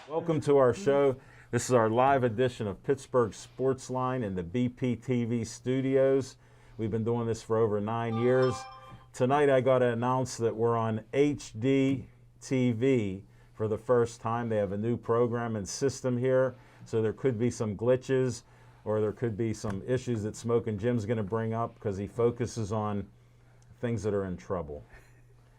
Welcome to our show. This is our live edition of Pittsburgh Sportsline in the BPTV studios. We've been doing this for over 9 years. Tonight I got to announce that we're on HD TV for the first time. They have a new program and system here, so there could be some glitches or there could be some issues that Smokin' Jim's going to bring up because he focuses on things that are in trouble.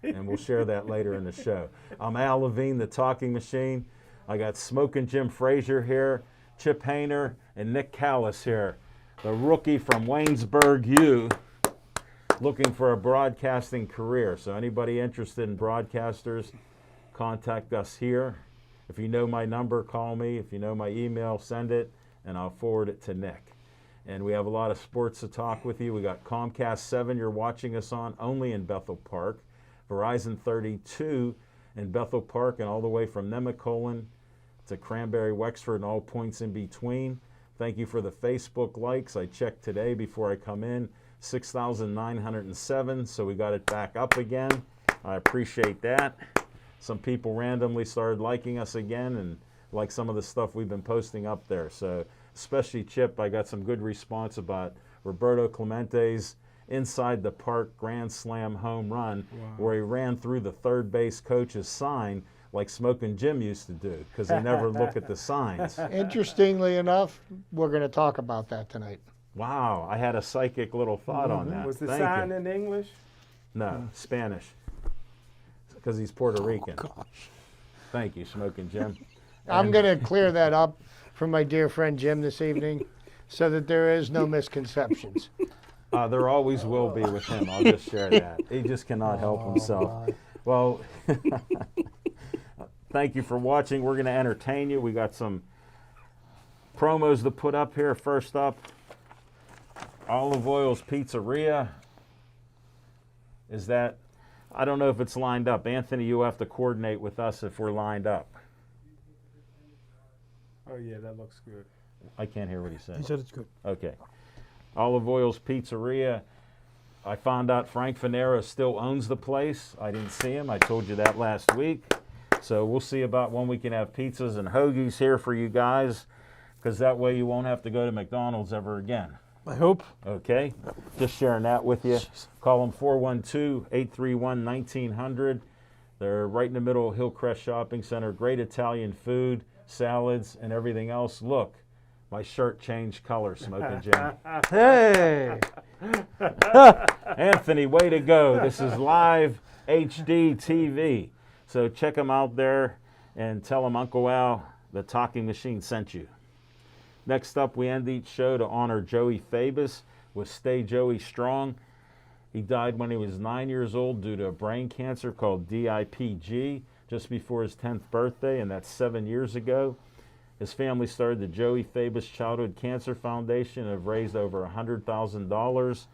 And we'll share that later in the show. I'm Al Levine, the talking machine. I got Smokin' Jim Frazier here, Chip Hayner, and Nick Callis here, the rookie from Waynesburg U, looking for a broadcasting career. So anybody interested in broadcasters, contact us here. If you know my number, call me. If you know my email, send it, and I'll forward it to Nick. And we have a lot of sports to talk with you. We got Comcast 7 you're watching us on, only in Bethel Park, Verizon 32 in Bethel Park, and all the way from Nemacolin to Cranberry, Wexford, and all points in between. Thank you for the Facebook likes. I checked today before I come in, 6,907, so we got it back up again. I appreciate that. Some people randomly started liking us again and like some of the stuff we've been posting up there. So especially Chip, I got some good response about Roberto Clemente's inside the park grand slam home run, where he ran through the third base coach's sign like Smokin' Jim used to do, because they never look at the signs. Interestingly enough, we're going to talk about that tonight. Wow, I had a psychic little thought on that. Was the Thank sign you. in English? No, Spanish, because he's Puerto Rican. Oh, gosh. Thank you, Smokin' Jim. I'm going to clear that up for my dear friend Jim this evening so that there is no misconceptions. There always will be with him. I'll just share that. He just cannot help himself. God. Well, thank you for watching. We're going to entertain you. We got some promos to put up here. First up, Olive Oil's Pizzeria. Is that, I don't know if it's lined up. Anthony, you have to coordinate with us if we're lined up. Oh, yeah, that looks good. I can't hear what he said. He said it's good. Okay. Olive Oil's Pizzeria. I found out Frank Fanera still owns the place. I didn't see him. I told you that last week. So we'll see about when we can have pizzas and hoagies here for you guys, because that way you won't have to go to McDonald's ever again. I hope. Okay? Just sharing that with you. Call them 412-831-1900. They're right in the middle of Hillcrest Shopping Center. Great Italian food, salads, and everything else. Look, my shirt changed color, Smokin' Jim. Hey! Anthony, way to go. This is live HD TV. So check them out there and tell them Uncle Al, the talking machine, sent you. Next up, we end each show to honor Joey Fabus with Stay Joey Strong. He died when he was 9 years old due to a brain cancer called DIPG just before his 10th birthday, and that's 7 years ago. His family started the Joey Fabus Childhood Cancer Foundation and have raised over $100,000.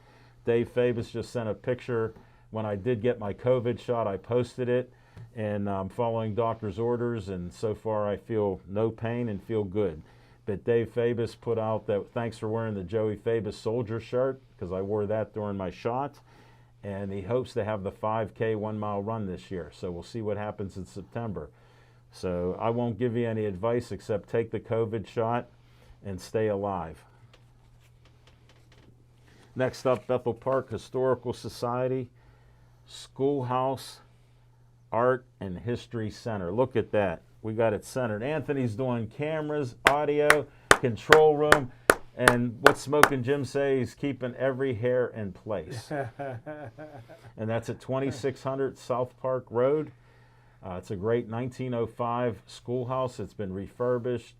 Dave Fabus just sent a picture. When I did get my COVID shot, I posted it, and I'm following doctor's orders, and so far I feel no pain and feel good. But Dave Fabus put out that thanks for wearing the Joey Fabus soldier shirt, because I wore that during my shot, and he hopes to have the 5K 1 mile run this year. So we'll see what happens in September. So I won't give you any advice except take the COVID shot and stay alive. Next up, Bethel Park Historical Society, Schoolhouse Art and History Center. Look at that. We got it centered. Anthony's doing cameras, audio, control room, and what Smokin' Jim say, he's keeping every hair in place. And that's at 2600 South Park Road. It's a great 1905 schoolhouse. It's been refurbished.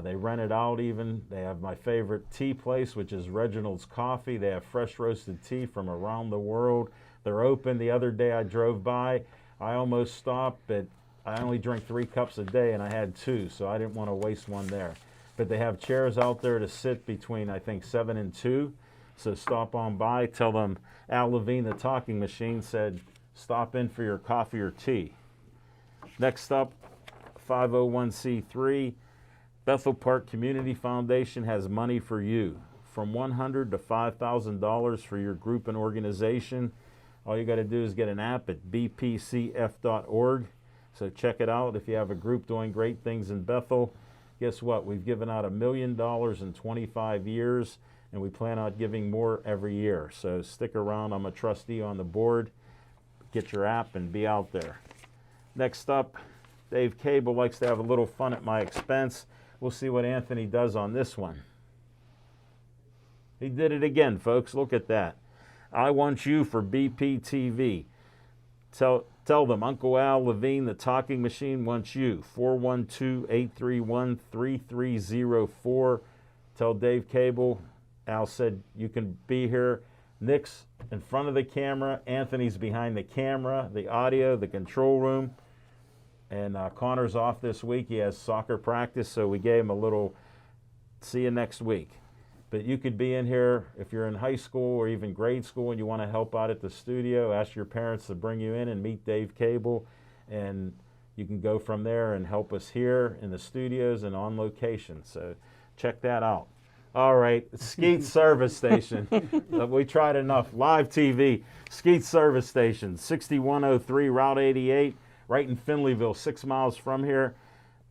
They rent it out even. They have my favorite tea place, which is Reginald's Coffee. They have fresh roasted tea from around the world. They're open. The other day I drove by, I almost stopped, but I only drink 3 cups a day, and I had 2, so I didn't want to waste one there. But they have chairs out there to sit between, I think, 7 and 2. So stop on by. Tell them Al Levine, the talking machine, said stop in for your coffee or tea. Next up, 501c3. Bethel Park Community Foundation has money for you, from $100 to $5,000 for your group and organization. All you got to do is get an app at bpcf.org. So check it out. If you have a group doing great things in Bethel, guess what? We've given out $1 million in 25 years, and we plan on giving more every year. So stick around. I'm a trustee on the board. Get your app and be out there. Next up, Dave Cable likes to have a little fun at my expense. We'll see what Anthony does on this one. He did it again, folks. Look at that. I want you for BPTV. Tell them Uncle Al Levine, the talking machine, wants you. 412-831-3304. Tell Dave Cable. Al said you can be here. Nick's in front of the camera. Anthony's behind the camera, the audio, the control room. And Connor's off this week. He has soccer practice, so we gave him a little see you next week. But you could be in here if you're in high school or even grade school and you want to help out at the studio. Ask your parents to bring you in and meet Dave Cable. And you can go from there and help us here in the studios and on location. So check that out. All right, Skeet Service Station. We tried enough. Live TV, Skeet Service Station, 6103 Route 88, right in Finleyville, 6 miles from here.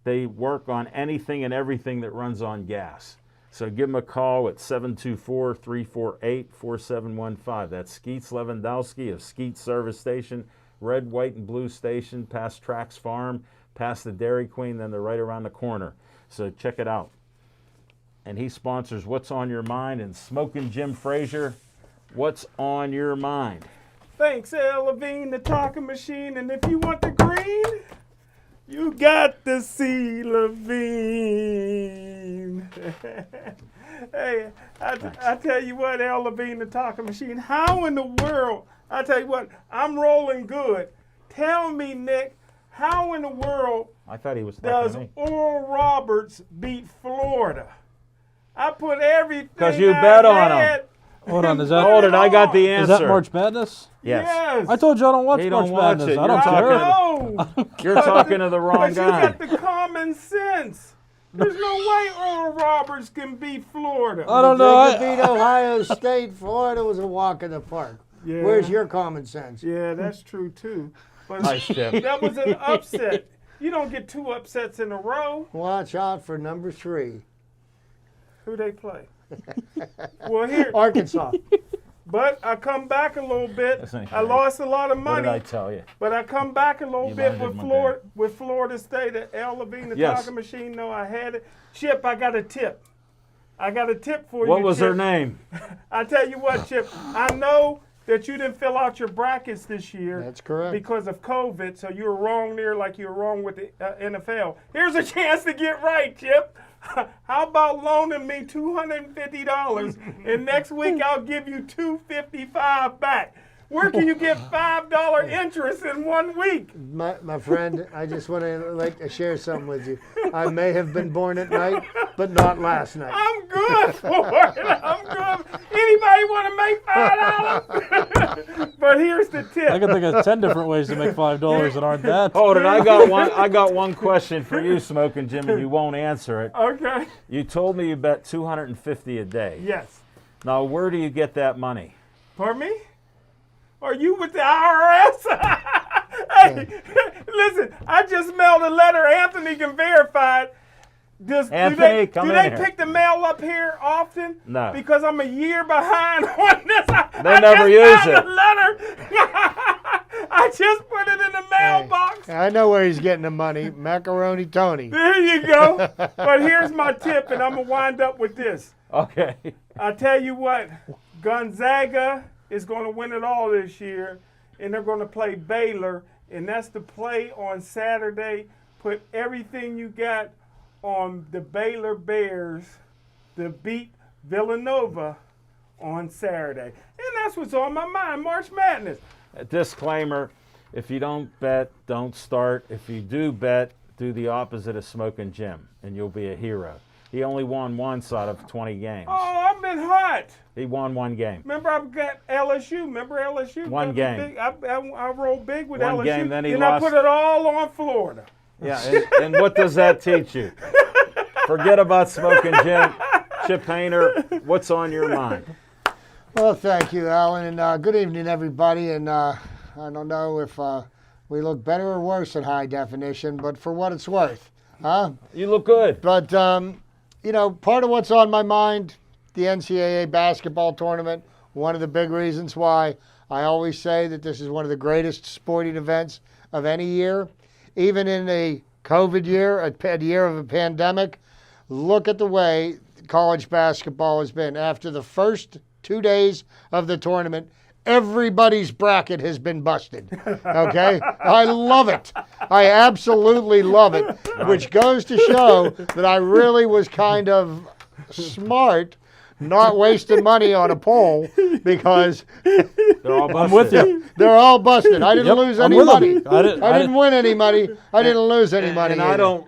They work on anything and everything that runs on gas. So give them a call at 724-348-4715. That's Skeets Lewandowski of Skeet Service Station, red, white, and blue station, past Trax Farm, past the Dairy Queen, then they're right around the corner. So check it out. And he sponsors What's on Your Mind, and Smoking Jim Frazier, What's on Your Mind? Thanks, Al Levine, the talking machine. And if you want the green, you got to see Levine. Hey, I tell you what, Al Levine, the talking machine, how in the world, I tell you what, I'm rolling good. Tell me, Nick, how in the world I thought he was does talking to me. Oral Roberts beat Florida? I put everything 'Cause you bet on 'em. had Hold on, and is that- put Hold it, I got the Is answer. that March Madness? Yes. Yes. I told you I don't watch He March don't watch Madness. it. I don't You're care. talking- No. You're talking to the wrong But guy. you got the common sense. There's no way Oral Roberts can beat Florida. I don't They know. could beat Ohio State. Florida was a walk in the park. Yeah. Where's your common sense? Yeah, that's true too. But Nice, Chip. that was an upset. You don't get 2 upsets in a row. Watch out for number 3, Who they play? Well, here, Arkansas. but I come back a little bit. That's not I right. lost a lot of What did I money, tell you? but I come back a little You bit learned with it Florida. With Florida State at Al Levine, the Yes. talking machine. No, I had it. Chip, I got a tip. I got a tip for you. What was Chip. her name? I tell you what, Chip. I know that you didn't fill out your brackets this year. That's correct. Because of COVID, so you were wrong there like you were wrong with the NFL. Here's a chance to get right, Chip. How about loaning me $250 and next week I'll give you $255 back? Where can you get $5 interest in 1 week? My friend, I just want to share something with you. I may have been born at night, but not last night. I'm good for it. I'm good. Anybody want to make $5? But here's the tip. I can think of 10 different ways to make $5 that aren't that. Hold it, I got one question for you, Smoking Jim, and you won't answer it. Okay. You told me you bet $250 a day. Yes. Now, where do you get that money? Pardon me? Are you with the IRS? Hey, listen, I just mailed a letter. Anthony can verify it. Anthony, come do in they here. pick the mail up here often? No. Because I'm a year behind on this. They never use it. The letter. I just put it in the mailbox. I know where he's getting the money. Macaroni Tony. There you go. But here's my tip, and I'm going to wind up with this. Okay. I tell you what, Gonzaga is going to win it all this year, and they're going to play Baylor, and that's the play on Saturday. Put everything you got on the Baylor Bears to beat Villanova on Saturday. And that's what's on my mind, March Madness. A disclaimer, If you don't bet, don't start. If you do bet, do the opposite of Smoking Jim, and you'll be a hero. He only won once out of 20 games. Oh, I've been hot. He won one game. Remember, I've got LSU. Remember LSU? One game. I rolled big with One LSU. game, then he and lost. I put it all on Florida. Yeah, and what does that teach you? Forget about Smoking Jim. Chip Hayner, what's on your mind? Well, thank you, Alan, and good evening, everybody. And I don't know if we look better or worse in high definition, but for what it's worth, huh? You look good. But, you know, part of what's on my mind, the NCAA basketball tournament, one of the big reasons why I always say that this is one of the greatest sporting events of any year. Even in a COVID year, a year of a pandemic, look at the way college basketball has been. After the first 2 days of the tournament, everybody's bracket has been busted. Okay? I love it. I absolutely love it, which goes to show that I really was kind of smart not wasting money on a poll because They're all busted. I'm with you. they're all busted. I didn't lose I'm any with money. them. I didn't win any money. I didn't lose any money. And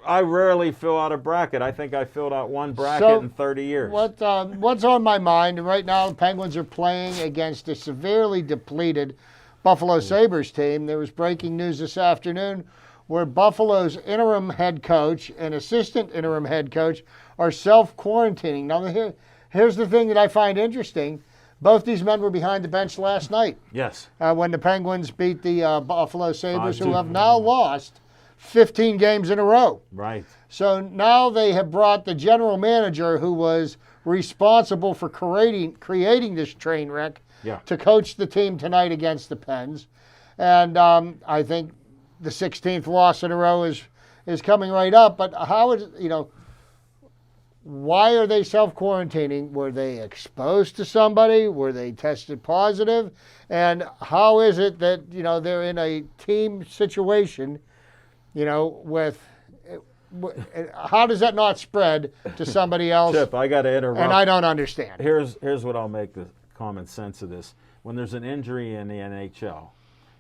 I rarely fill out a bracket. I think I filled out one bracket So, in 30 years. What's on my mind? And right now, the Penguins are playing against a severely depleted Buffalo Sabres team. There was breaking news this afternoon where Buffalo's interim head coach and assistant interim head coach are self-quarantining. Now, here's the thing that I find interesting. Both these men were behind the bench last night Yes. when the Penguins beat the Buffalo Sabres, who 5-2. have now lost 15 games in a row. Right. So now they have brought the general manager who was responsible for creating this train wreck Yeah. to coach the team tonight against the Pens. And I think the 16th loss in a row is coming right up. But how is, why are they self-quarantining? Were they exposed to somebody? Were they tested positive? And how is it that, they're in a team situation, with how does that not spread to somebody else? Chip, I got to interrupt. And I don't understand. Here's what I'll make the common sense of this. When there's an injury in the NHL,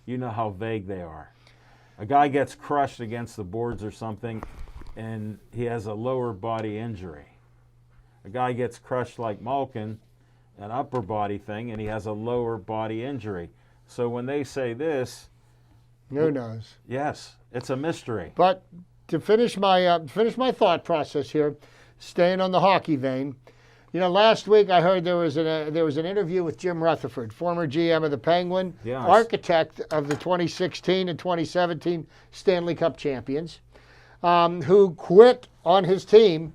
you know how vague they are. A guy gets crushed against the boards or something, and he has a lower body injury. A guy gets crushed like Malkin, an upper body thing, and he has a lower body injury. So when they say this, Who knows? yes, it's a mystery. But to finish my thought process here, staying on the hockey vein, last week I heard there was an interview with Jim Rutherford, former GM of the Penguin, Yes. architect of the 2016 and 2017 Stanley Cup champions, who quit on his team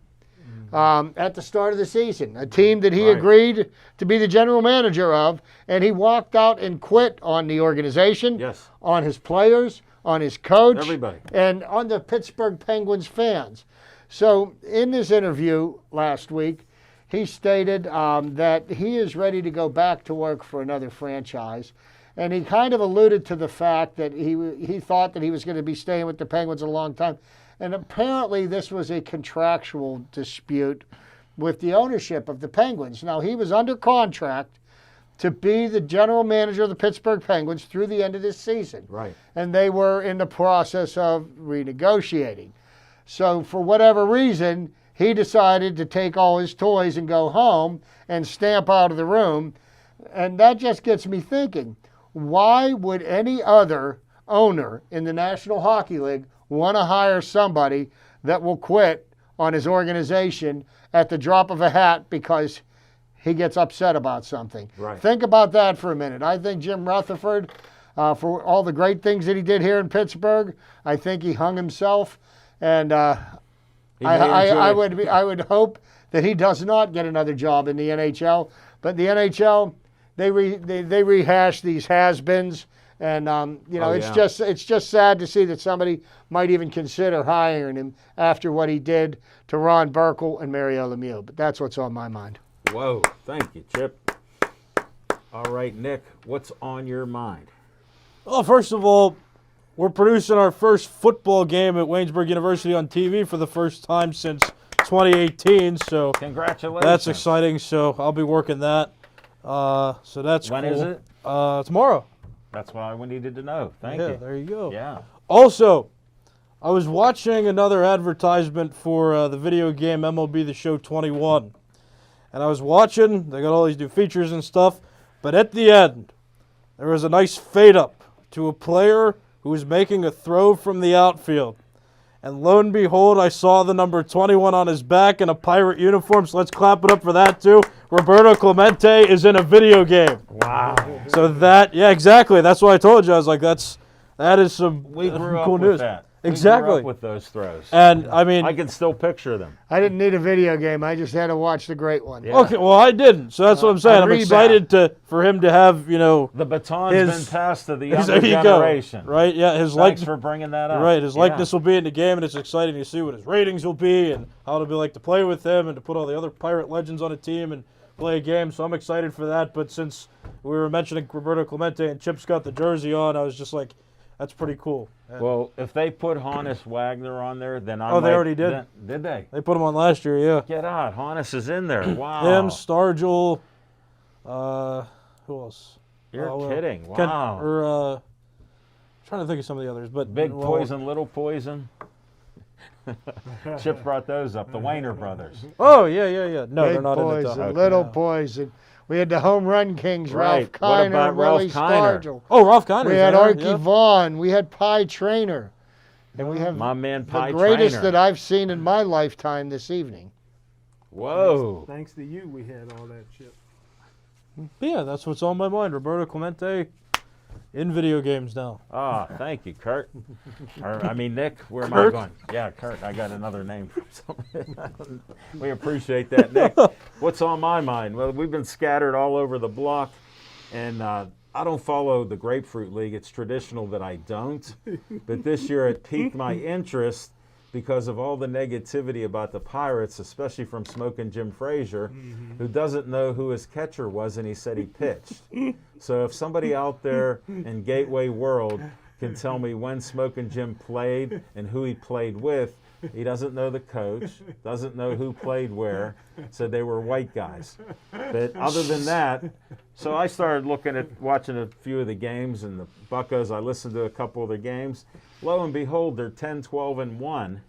at the start of the season, a team that he Right. agreed to be the general manager of, and he walked out and quit on the organization, Yes. on his players, on his coach, Everybody. and on the Pittsburgh Penguins fans. So in this interview last week, he stated that he is ready to go back to work for another franchise. And he kind of alluded to the fact that he thought that he was going to be staying with the Penguins a long time. And apparently this was a contractual dispute with the ownership of the Penguins. Now, he was under contract to be the general manager of the Pittsburgh Penguins through the end of this season. Right. And they were in the process of renegotiating. So for whatever reason, he decided to take all his toys and go home and stamp out of the room. And that just gets me thinking, why would any other owner in the National Hockey League want to hire somebody that will quit on his organization at the drop of a hat because he gets upset about something? Right. Think about that for a minute. I think Jim Rutherford, for all the great things that he did here in Pittsburgh, I think he hung himself. And I would hope that he does not get another job in the NHL. But the NHL, they rehash these has-beens, and it's just sad to see that somebody might even consider hiring him after what he did to Ron Burkle and Mario Lemieux. But that's what's on my mind. Whoa, thank you, Chip. All right, Nick, what's on your mind? Well, first of all, we're producing our first football game at Waynesburg University on TV for the first time since 2018. So Congratulations. that's exciting. So I'll be working that. So that's When cool. is it? Tomorrow. That's what I needed to know. Thank Yeah, you. there you go. Yeah. Also, I was watching another advertisement for the video game MLB The Show 21. And I was watching, they got all these new features and stuff, but at the end, there was a nice fade up to a player who was making a throw from the outfield. And lo and behold, I saw the number 21 on his back in a Pirate uniform, so let's clap it up for that too. Roberto Clemente is in a video game. Wow. So that, yeah, exactly. That's what I told you. I was like, that is some We grew cool up news. with that. We grew Exactly. up with those throws. And I mean, I can still picture them. I didn't need a video game. I just had to watch the great one. Yeah. okay, well, I didn't. So that's what I'm saying. I'm rebound. excited for him to have, you know, The baton's His- been passed to the there younger you generation. go. Right? Yeah, his Thanks likeness. for bringing that up. Right, his Yeah. likeness will be in the game, and it's exciting to see what his ratings will be and how it'll be like to play with him and to put all the other Pirate legends on a team and play a game. So I'm excited for that. But since we were mentioning Roberto Clemente and Chip's got the jersey on, I was just like, that's pretty cool. And Well, if they put Hannes Wagner on there, then I Oh, they might- already did? Did they? they put him on last year, yeah. Get out. Hannes is in there. Wow. Him, Stargell, who else? You're well, kidding. Ken- Wow. or trying to think of some of the others, but Big well, Poison, Little Poison. Chip brought those up. The Weiner brothers. Oh yeah. No, Big they're not poison, in the top. little Yeah. poison. We had the home run kings, Right. Ralph What Kiner, about Ralph Willie Kiner? Stargell. Oh, Ralph Kiner. We had Archie Vaughn. We had Pie Trainer. And we have My man the Pie greatest Trainer. that I've seen in my lifetime this evening. Whoa. Thanks to you, we had all that shit. Yeah, that's what's on my mind. Roberto Clemente in video games now. Ah, thank you, Kurt. Nick, where am I Kurt? going? Yeah, Kurt, I got another name for somebody. We appreciate that, Nick. What's on my mind? Well, we've been scattered all over the block, and I don't follow the Grapefruit League. It's traditional that I don't. But this year it piqued my interest because of all the negativity about the Pirates, especially from Smoking Jim Frazier, who doesn't know who his catcher was, and he said he pitched. So if somebody out there in Gateway World can tell me when Smoking Jim played and who he played with, he doesn't know the coach, doesn't know who played where, said they were white guys. But other than that, so I started watching a few of the games, and the Buccos, I listened to a couple of the games. Lo and behold, they're 10-12-1.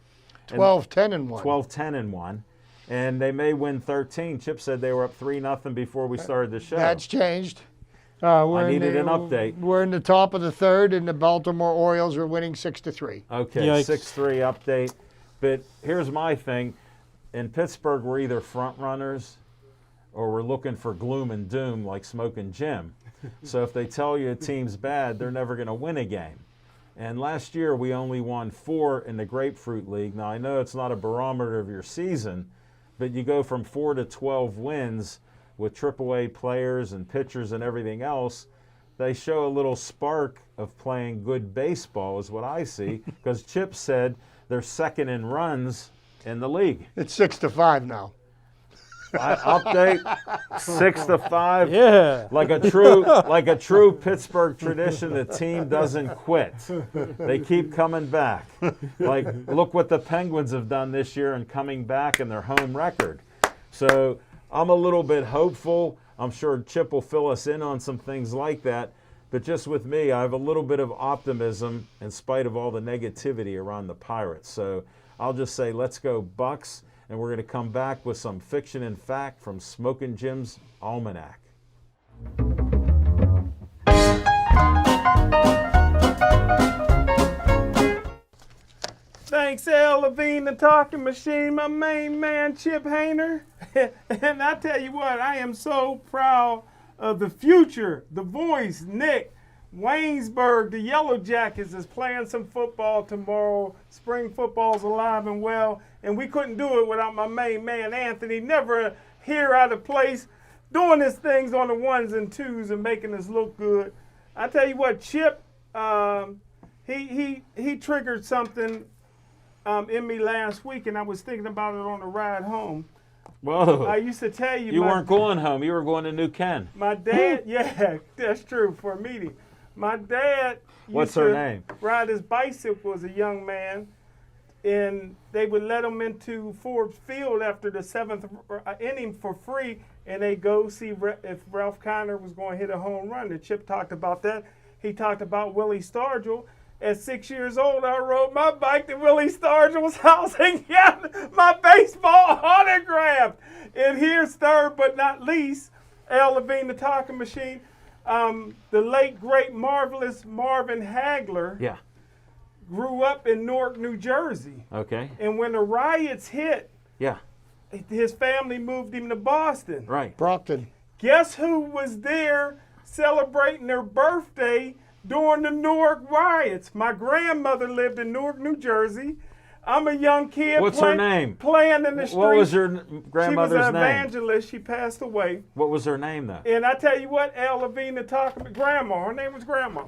12-10-1. 12-10-1. And they may win 13. Chip said they were up 3-0 before we started the show. That's changed. I needed an update. We're in the top of the third, and the Baltimore Orioles are winning 6-3. Okay, Yikes. 6-3 update. But here's my thing. In Pittsburgh, we're either front runners or we're looking for gloom and doom like Smoking Jim. So if they tell you a team's bad, they're never going to win a game. And last year, we only won 4 in the Grapefruit League. Now, I know it's not a barometer of your season, but you go from 4 to 12 wins with AAA players and pitchers and everything else. They show a little spark of playing good baseball is what I see, because Chip said they're second in runs in the league. It's 6-5 now. Update 6-5. Yeah. Like a true Pittsburgh tradition, the team doesn't quit. They keep coming back. Like, look what the Penguins have done this year and coming back in their home record. So I'm a little bit hopeful. I'm sure Chip will fill us in on some things like that. But just with me, I have a little bit of optimism in spite of all the negativity around the Pirates. So I'll just say, let's go Bucks. And we're going to come back with some fiction and fact from Smoking Jim's Almanac. Thanks, Al Levine, the talking machine, my main man, Chip Hayner. And I tell you what, I am so proud of the future, the voice, Nick. Waynesburg, the Yellow Jackets is playing some football tomorrow. Spring football's alive and well, and we couldn't do it without my main man, Anthony. Never here out of place, doing his things on the ones and twos and making us look good. I tell you what, Chip, he triggered something in me last week, and I was thinking about it on the ride home. Whoa. I used to tell you, You weren't going home. You were going to New Ken. my dad, yeah, that's true, for a meeting. My dad What's used her to name? ride his bicycle as a young man, and they would let him into Forbes Field after the 7th inning for free, and they go see if Ralph Kiner was going to hit a home run. And Chip talked about that. he talked about Willie Stargell. At 6 years old, I rode my bike to Willie Stargell's house and got my baseball autographed. And here's third but not least, Al Levine, the talking machine. The late, great, marvelous Marvin Hagler Yeah. grew up in Newark, New Jersey. Okay. And when the riots hit, Yeah. his family moved him to Boston. Right. Brockton. Guess who was there celebrating their birthday during the Newark riots? My grandmother lived in Newark, New Jersey. I'm a young kid. What's her name? Playing in the street. What was her grandmother's She was an name? evangelist. She passed away. What was her name, though? And I tell you what, Al Levine, the talking grandma. Her name was Grandma.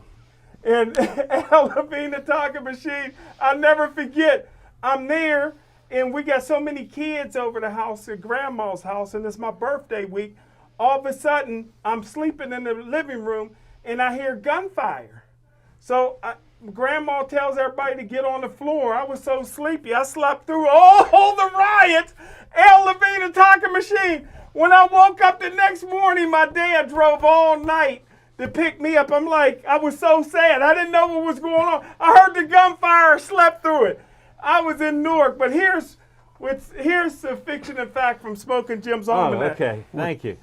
And Al Levine, the talking machine. I'll never forget. I'm there, and we got so many kids over the house at Grandma's house, and it's my birthday week. All of a sudden, I'm sleeping in the living room, and I hear gunfire. So Grandma tells everybody to get on the floor. I was so sleepy, I slept through all the riots. Al Levine, the talking machine. When I woke up the next morning, my dad drove all night to pick me up. I'm like, I was so sad. I didn't know what was going on. I heard the gunfire, slept through it. I was in Newark, but here's the fiction and fact from Smoking Jim's Oh, Almanac. okay. Thank you.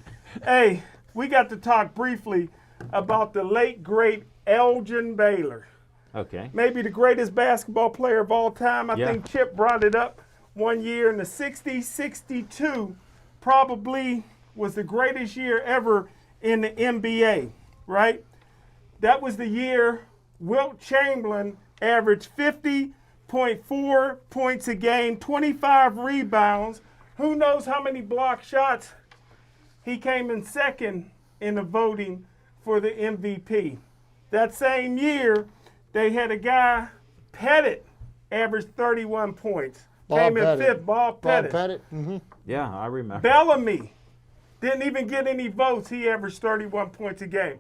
Hey, we got to talk briefly about the late, great Elgin Baylor. Okay. Maybe the greatest basketball player of all time. I Yeah. think Chip brought it up one year in the 60s. 62 probably was the greatest year ever in the NBA, right? That was the year Wilt Chamberlain averaged 50.4 points a game, 25 rebounds. Who knows how many block shots? He came in second in the voting for the MVP. That same year, they had a guy, Pettit, averaged 31 points. Came in fifth, Bob Pettit. Mm-hmm. Yeah, I remember. Bellamy didn't even get any votes. He averaged 31 points a game.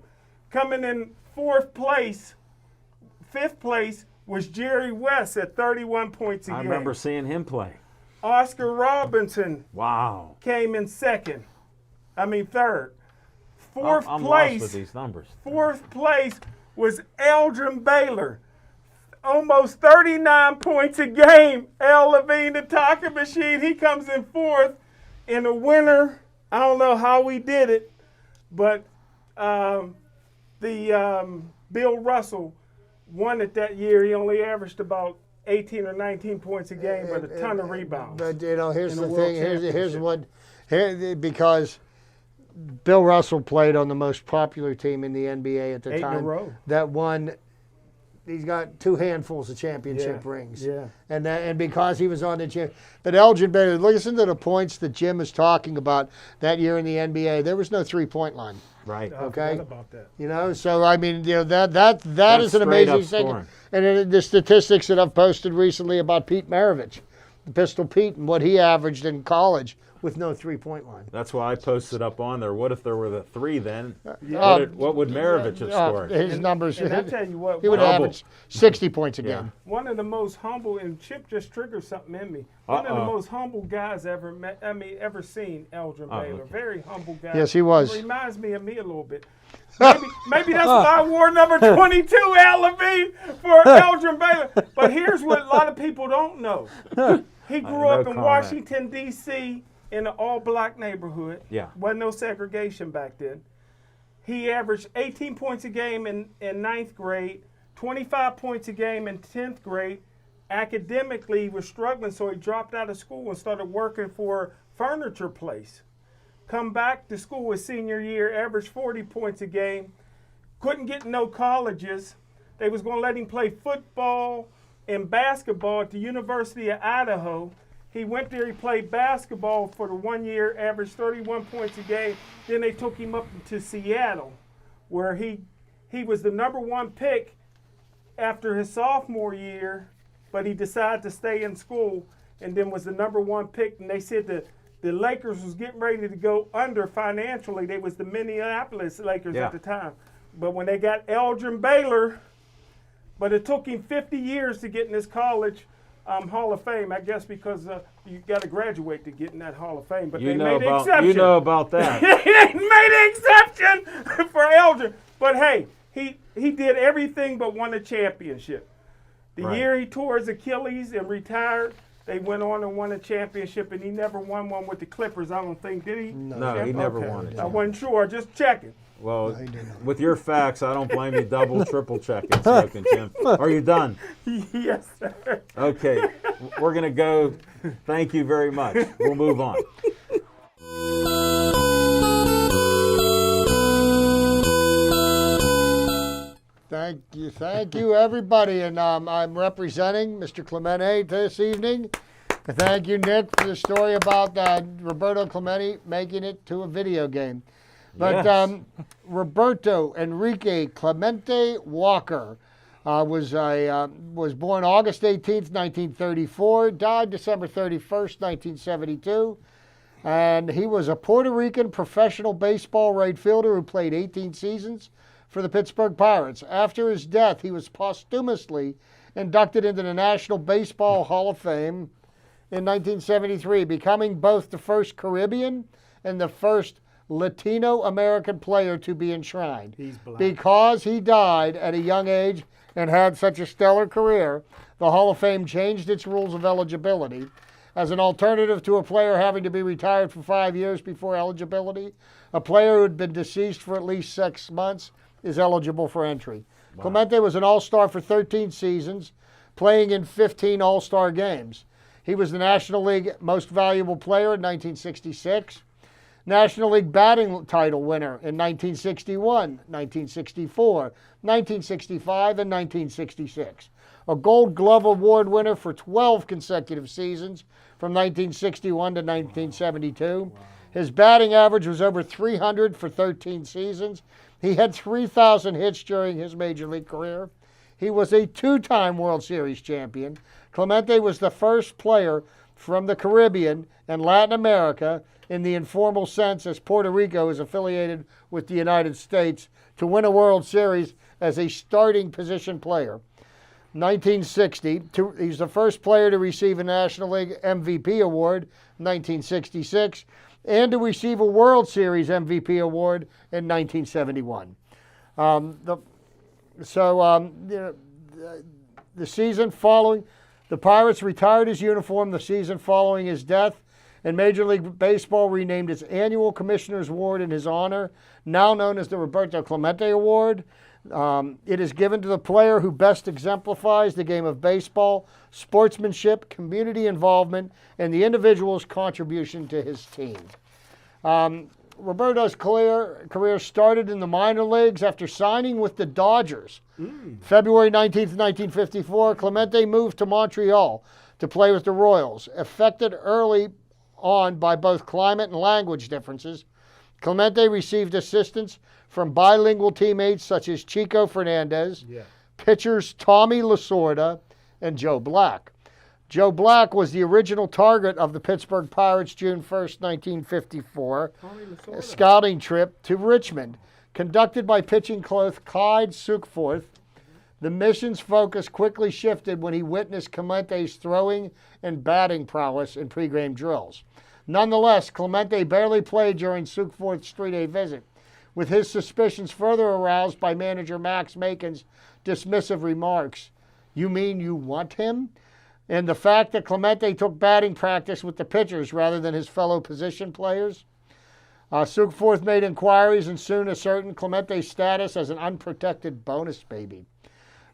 Coming in fifth place was Jerry West at 31 points a game. I remember seeing him play. Oscar Robinson Wow. came in third. I'm lost with these numbers. Fourth place was Elgin Baylor. Almost 39 points a game. Al Levine, the talking machine, he comes in fourth. In the winter, I don't know how we did it, but Bill Russell won it that year. He only averaged about 18 or 19 points a game, but a ton of rebounds. But here's in the the World thing. Here's Championship. because Bill Russell played on the most popular team in the NBA at the 8 in a time. row. That won. He's got 2 handfuls of championship rings. Yeah. And because he was on the champ. But Elgin Baylor, listen to the points that Jim is talking about that year in the NBA. There was no 3-point line. Right. I Okay. forgot about that. So I mean, that That's is an straight amazing up thing. scoring. And then the statistics that I've posted recently about Pete Maravich, the Pistol Pete, and what he averaged in college with no 3-point line. That's why I posted up on there. What if there were the 3 then? Yeah. What would Maravich have scored? His numbers. And I tell you what, He would Double. average 60 points a Yeah. game. one of the most humble, and Chip just triggered something in me. One of the Uh-oh. most humble guys ever seen, Elgin Oh, Baylor. okay. Very humble guy. Yes, he was. Reminds me of me a little bit. Maybe that's why I wore number 22, Al Levine, for Elgin Baylor. But here's what a lot of people don't know. He grew No up in comment. Washington, D.C., in an all-black neighborhood. Yeah. Wasn't no segregation back then. He averaged 18 points a game in ninth grade, 25 points a game in 10th grade. Academically, he was struggling, so he dropped out of school and started working for a furniture place. Come back to school his senior year, averaged 40 points a game. Couldn't get no colleges. They was going to let him play football and basketball at the University of Idaho. He went there, he played basketball for the 1 year, averaged 31 points a game. Then they took him up to Seattle, where he was the number 1 pick after his sophomore year, but he decided to stay in school and then was the number 1 pick. And they said the Lakers was getting ready to go under financially. They was the Minneapolis Lakers Yeah. at the time. But when they got Elgin Baylor, but it took him 50 years to get in this college Hall of Fame, I guess, because you got to graduate to get in that Hall of Fame. But they made an exception. You know about that. They made an exception for Elgin. But hey, he did everything but won a championship. The Right. year he tore his Achilles and retired, they went on and won a championship, and he never won one with the Clippers, I don't think, did he? No, he never Okay. won it. I wasn't sure, just checking. Well, he didn't. with your facts, I don't blame you double, triple checking, Smoking Jim. Are you done? Yes, sir. Okay, we're going to go. Thank you very much. We'll move on. Thank you, everybody. And I'm representing Mr. Clemente this evening. Thank you, Nick, for the story about Roberto Clemente making it to a video game. But Yes. Roberto Enrique Clemente Walker was born August 18th, 1934, died December 31st, 1972. And he was a Puerto Rican professional baseball right fielder who played 18 seasons for the Pittsburgh Pirates. After his death, he was posthumously inducted into the National Baseball Hall of Fame in 1973, becoming both the first Caribbean and the first Latino American player to be enshrined. He's black. Because he died at a young age and had such a stellar career, the Hall of Fame changed its rules of eligibility. As an alternative to a player having to be retired for 5 years before eligibility, a player who had been deceased for at least 6 months is eligible for entry. Wow. Clemente was an All-Star for 13 seasons, playing in 15 All-Star games. He was the National League Most Valuable Player in 1966, National League batting title winner in 1961, 1964, 1965, and 1966. A Gold Glove Award winner for 12 consecutive seasons from 1961 to 1972. His batting average was over 300 for 13 seasons. He had 3,000 hits during his major league career. He was a two-time World Series champion. Clemente was the first player from the Caribbean and Latin America, in the informal sense, as Puerto Rico is affiliated with the United States, to win a World Series as a starting position player. 1960, he's the first player to receive a National League MVP award, 1966, and to receive a World Series MVP award in 1971. The season following, the Pirates retired his uniform the season following his death, and Major League Baseball renamed its annual Commissioner's Award in his honor, now known as the Roberto Clemente Award. It is given to the player who best exemplifies the game of baseball, sportsmanship, community involvement, and the individual's contribution to his team. Roberto's career started in the minor leagues after signing with the Dodgers. February 19th, 1954, Clemente moved to Montreal to play with the Royals. Affected early on by both climate and language differences, Clemente received assistance from bilingual teammates such as Chico Fernandez, pitchers Tommy Lasorda, and Joe Black. Joe Black was the original target of the Pittsburgh Pirates' June 1st, 1954 scouting trip to Richmond, conducted by pitching coach Clyde Sukeforth. The mission's focus quickly shifted when he witnessed Clemente's throwing and batting prowess in pregame drills. Nonetheless, Clemente barely played during Sukeforth's 3-day visit, with his suspicions further aroused by manager Max Macon's dismissive remarks. "You mean you want him?" And the fact that Clemente took batting practice with the pitchers rather than his fellow position players. Sukeforth made inquiries and soon ascertained Clemente's status as an unprotected bonus baby.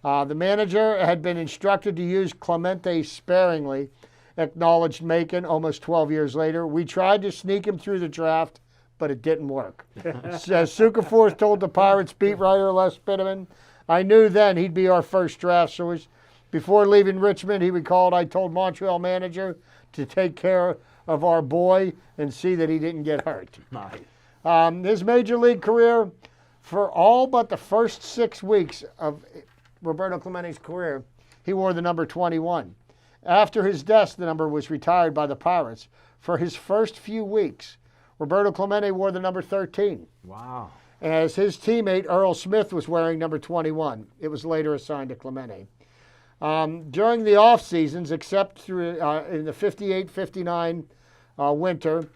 The manager had been instructed to use Clemente sparingly, acknowledged Macon almost 12 years later. "We tried to sneak him through the draft, but it didn't work." As Sukeforth told the Pirates beat writer Les Bitterman, "I knew then he'd be our first draft choice. Before leaving Richmond," he recalled, "I told Montreal manager to take care of our boy and see that he didn't get hurt." Nice. His major league career, for all but the first 6 weeks of Roberto Clemente's career, he wore the number 21. After his death, the number was retired by the Pirates. For his first few weeks, Roberto Clemente wore the number 13. Wow. As his teammate Earl Smith was wearing number 21. It was later assigned to Clemente. During the off seasons, except through in the 58-59 winter,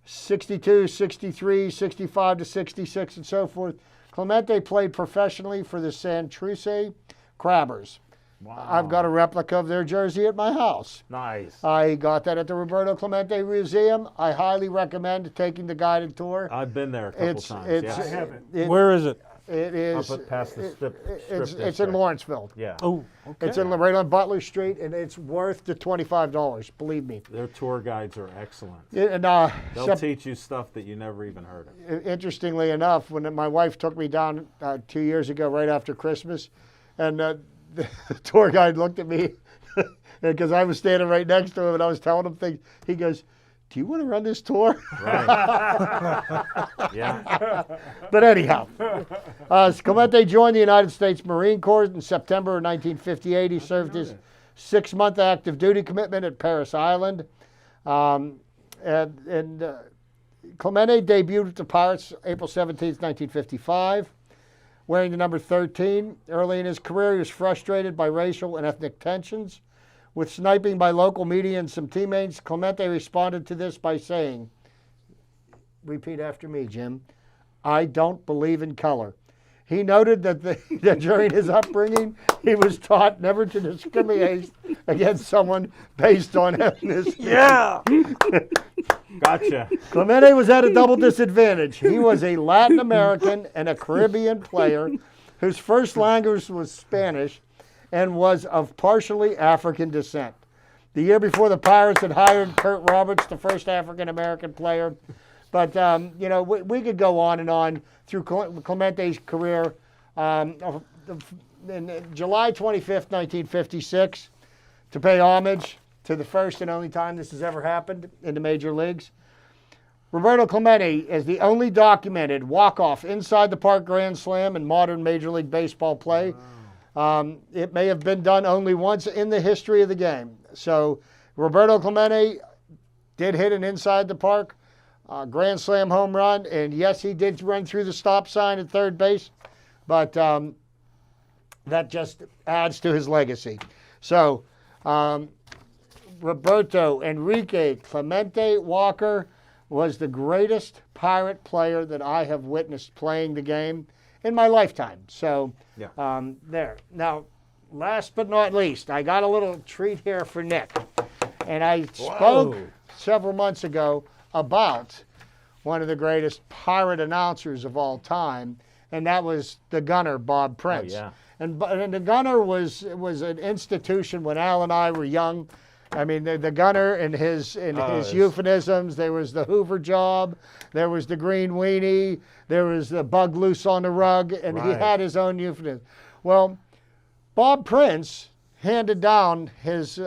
62, 63, 65 to 66, and so forth, Clemente played professionally for the Santurce Crabbers. Wow. I've got a replica of their jersey at my house. Nice. I got that at the Roberto Clemente Museum. I highly recommend taking the guided tour. I've been there a couple times. I Yes. haven't. Where is it? It is. Up past the strip It's in district. Lawrenceville. Yeah. Oh, okay. It's right on Butler Street, and it's worth the $25. Believe me. Their tour guides are excellent. And They'll teach you stuff that you never even heard of. interestingly enough, when my wife took me down 2 years ago, right after Christmas, and the tour guide looked at me because I was standing right next to him, and I was telling him things. He goes, "Do you want to run this tour?" Right. Yeah. But anyhow, Clemente joined the United States Marine Corps in September of 1958. He served his 6-month active duty commitment at Parris Island. Clemente debuted with the Pirates April 17, 1955. Wearing the number 13, early in his career, he was frustrated by racial and ethnic tensions. With sniping by local media and some teammates, Clemente responded to this by saying, repeat after me, Jim, "I don't believe in color." He noted that during his upbringing, he was taught never to discriminate against someone based on ethnicity. Yeah. Gotcha. Clemente was at a double disadvantage. He was a Latin American and a Caribbean player whose first language was Spanish and was of partially African descent. The year before, the Pirates had hired Kurt Roberts, the first African American player. But, we could go on and on through Clemente's career. In July 25th, 1956, to pay homage to the first and only time this has ever happened in the major leagues, Roberto Clemente is the only documented walk-off inside the park grand slam in modern Major League Baseball play. It may have been done only once in the history of the game. So Roberto Clemente did hit an inside the park grand slam home run, and yes, he did run through the stop sign at third base, but that just adds to his legacy. So Roberto Enrique Clemente Walker was the greatest Pirate player that I have witnessed playing the game in my lifetime. So there. Now, last but not least, I got a little treat here for Nick. And I spoke several months ago about one of the greatest Pirate announcers of all time, and that was the Gunner, Bob Prince. Oh, yeah. And the Gunner was an institution when Al and I were young. I mean, the Gunner and his euphemisms. There was the Hoover job. There was the green weenie. There was the bug loose on the rug, and he had his own euphemism. Well, Bob Prince handed down his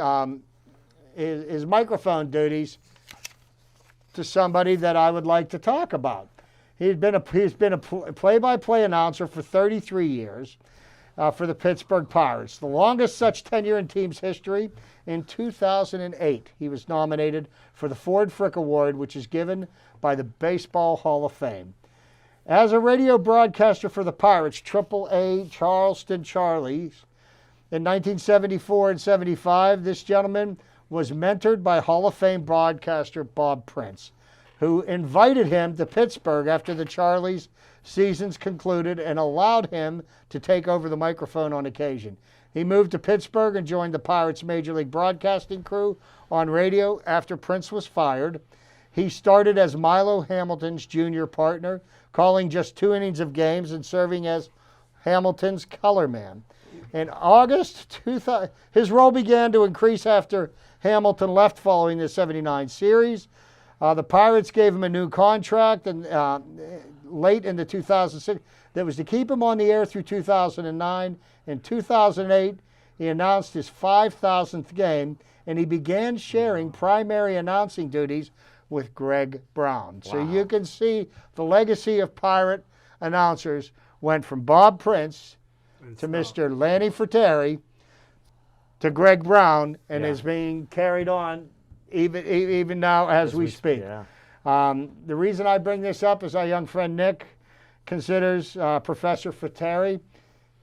microphone duties to somebody that I would like to talk about. He's been a play-by-play announcer for 33 years. For the Pittsburgh Pirates, the longest such tenure in team's history. In 2008, he was nominated for the Ford Frick Award, which is given by the Baseball Hall of Fame. As a radio broadcaster for the Pirates, AAA Charleston Charlies, in 1974 and 75, this gentleman was mentored by Hall of Fame broadcaster Bob Prince, who invited him to Pittsburgh after the Charlies' seasons concluded and allowed him to take over the microphone on occasion. He moved to Pittsburgh and joined the Pirates' Major League Broadcasting crew on radio after Prince was fired. He started as Milo Hamilton's junior partner, calling just 2 innings of games and serving as Hamilton's color man. In August 2000, his role began to increase after Hamilton left following the '79 series. The Pirates gave him a new contract, and late in the 2006, that was to keep him on the air through 2009. In 2008, he announced his 5,000th game, and he began sharing primary announcing duties with Greg Brown. So you can see the legacy of Pirate announcers went from Bob Prince to Mr. Lanny Fratteri to Greg Brown, and is being carried on even now as we speak. The reason I bring this up is our young friend Nick considers Professor Fratteri